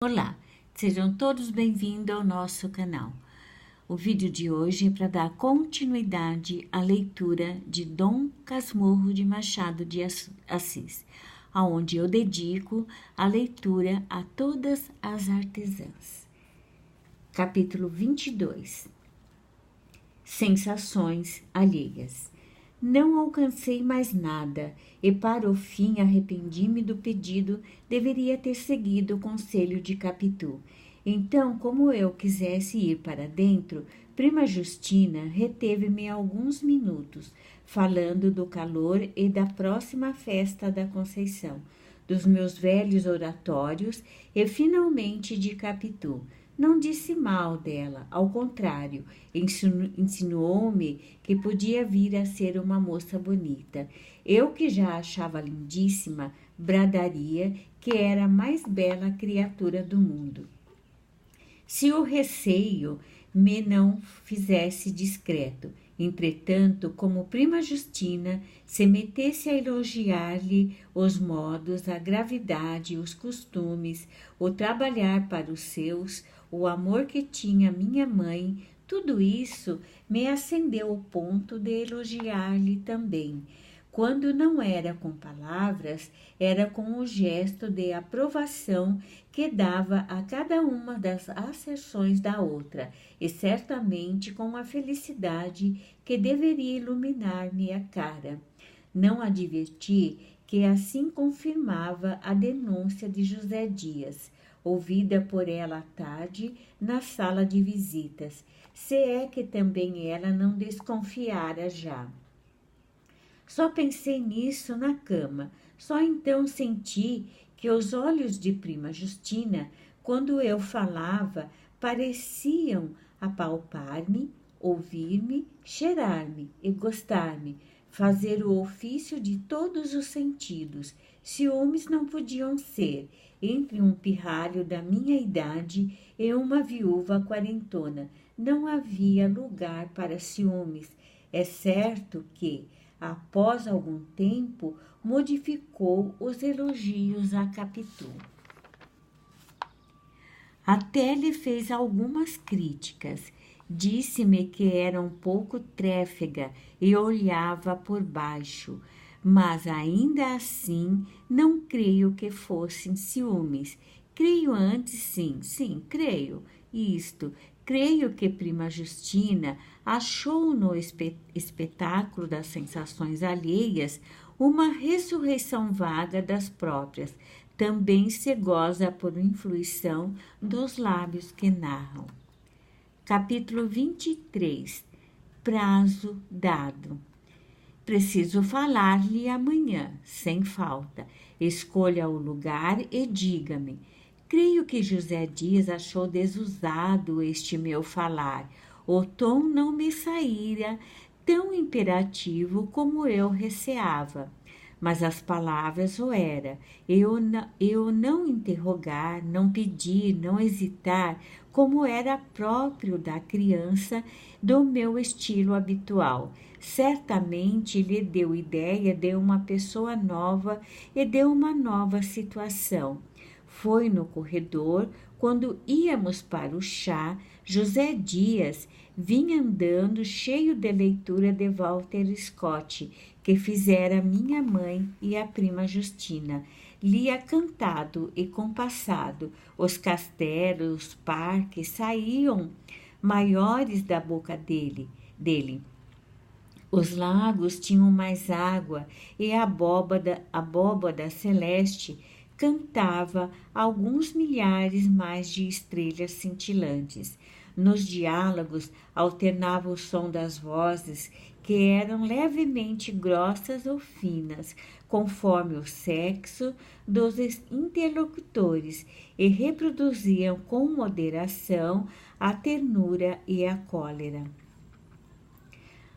Olá, sejam todos bem-vindos ao nosso canal. O vídeo de hoje é para dar continuidade à leitura de Dom Casmurro de Machado de Assis, aonde eu dedico a leitura a todas as artesãs. Capítulo 22. Sensações alheias. Não alcancei mais nada, e para o fim arrependi-me do pedido, deveria ter seguido o conselho de Capitu. Então, como eu quisesse ir para dentro, prima Justina reteve-me alguns minutos, falando do calor e da próxima festa da Conceição, dos meus velhos oratórios e finalmente de Capitu. Não disse mal dela, ao contrário, insinuou-me que podia vir a ser uma moça bonita. Eu, que já a achava lindíssima, bradaria que era a mais bela criatura do mundo. Se o receio me não fizesse discreto, entretanto, como prima Justina se metesse a elogiar-lhe os modos, a gravidade, os costumes, o trabalhar para os seus, o amor que tinha minha mãe, tudo isso me acendeu o ponto de elogiar-lhe também. Quando não era com palavras, era com o gesto de aprovação que dava a cada uma das asserções da outra, e certamente com a felicidade que deveria iluminar-me a cara. Não adverti que assim confirmava a denúncia de José Dias, ouvida por ela à tarde na sala de visitas, se é que também ela não desconfiara já. Só pensei nisso na cama, só então senti que os olhos de prima Justina, quando eu falava, pareciam apalpar-me, ouvir-me, cheirar-me e gostar-me, fazer o ofício de todos os sentidos. Ciúmes não podiam ser, entre um pirralho da minha idade e uma viúva quarentona. Não havia lugar para ciúmes. É certo que, após algum tempo, modificou os elogios a Capitu. Até lhe fez algumas críticas. Disse-me que era um pouco tréfega e olhava por baixo, mas ainda assim não creio que fossem ciúmes. Creio antes, sim, creio. Creio que prima Justina achou no espetáculo das sensações alheias uma ressurreição vaga das próprias, também se goza por influição dos lábios que narram. Capítulo 23. Prazo dado. Preciso falar-lhe amanhã, sem falta. Escolha o lugar e diga-me. Creio que José Dias achou desusado este meu falar. O tom não me saíra tão imperativo como eu receava. Mas as palavras o era. Eu não interrogar, não pedir, não hesitar, como era próprio da criança do meu estilo habitual. Certamente lhe deu ideia de uma pessoa nova e de uma nova situação. Foi no corredor, quando íamos para o chá, José Dias vinha andando cheio de leitura de Walter Scott, que fizera minha mãe e a prima Justina. Lia cantado e compassado. Os castelos, os parques saíam maiores da boca dele. Os lagos tinham mais água e a abóbada celeste cantava alguns milhares mais de estrelas cintilantes. Nos diálogos alternava o som das vozes, que eram levemente grossas ou finas, conforme o sexo dos interlocutores, e reproduziam com moderação a ternura e a cólera.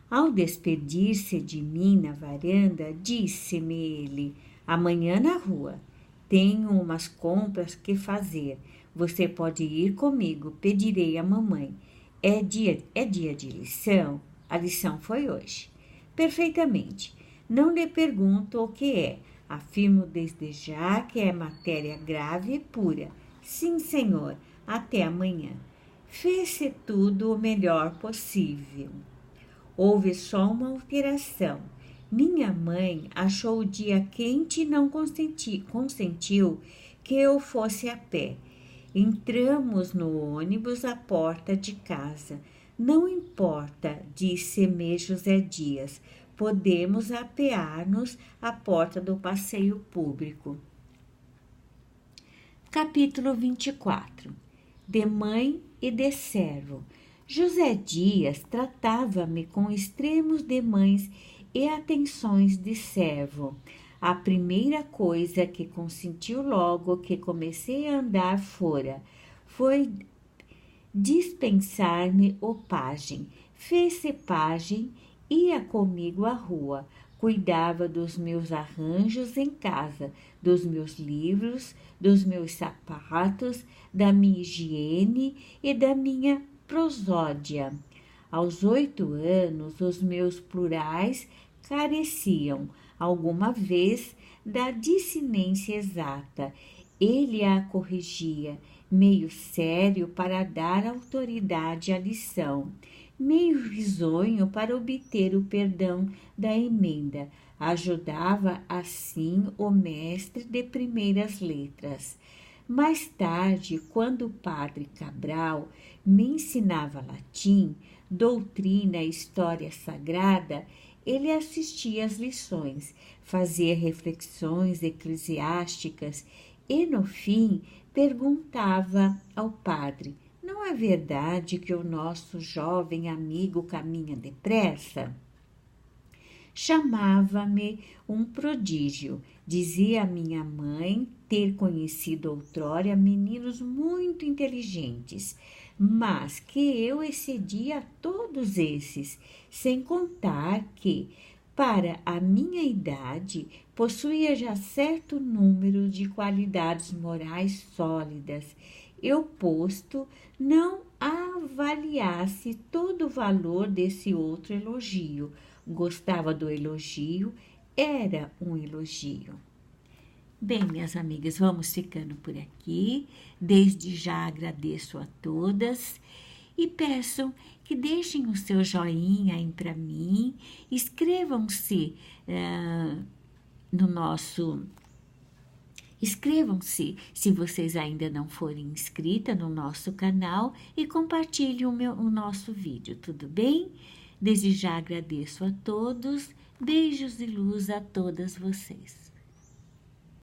Ao despedir-se de mim na varanda, disse-me ele: amanhã na rua. Tenho umas compras que fazer. Você pode ir comigo, pedirei à mamãe. É dia de lição? A lição foi hoje. Perfeitamente. Não lhe pergunto o que é. Afirmo desde já que é matéria grave e pura. Sim, senhor, até amanhã. Fez-se tudo o melhor possível. Houve só uma alteração. Minha mãe achou o dia quente e não consentiu que eu fosse a pé. Entramos no ônibus à porta de casa. Não importa, disse-me José Dias. Podemos apear-nos à porta do passeio público. Capítulo 24. De mãe e de servo. José Dias tratava-me com extremos demães e atenções de servo. A primeira coisa que consentiu logo que comecei a andar fora foi dispensar-me o pajem. Fez-se pajem, ia comigo à rua, cuidava dos meus arranjos em casa, dos meus livros, dos meus sapatos, da minha higiene e da minha prosódia. Aos 8 anos, os meus plurais careciam, alguma vez, da dissinência exata. Ele a corrigia, meio sério para dar autoridade à lição, meio risonho para obter o perdão da emenda. Ajudava, assim, o mestre de primeiras letras. Mais tarde, quando o padre Cabral me ensinava latim, doutrina e história sagrada, ele assistia às lições, fazia reflexões eclesiásticas e, no fim, perguntava ao padre: não é verdade que o nosso jovem amigo caminha depressa? Chamava-me um prodígio. Dizia a minha mãe ter conhecido outrora meninos muito inteligentes, mas que eu excedia a todos esses, sem contar que, para a minha idade, possuía já certo número de qualidades morais sólidas. Eu, posto, não avaliasse todo o valor desse outro elogio. Gostava do elogio, era um elogio. Bem, minhas amigas, vamos ficando por aqui. Desde já agradeço a todas e peço que deixem o seu joinha aí para mim, inscrevam-se no nosso... Inscrevam-se se vocês ainda não forem inscritas no nosso canal e compartilhem o nosso vídeo, tudo bem? Desde já agradeço a todos, beijos e luz a todas vocês.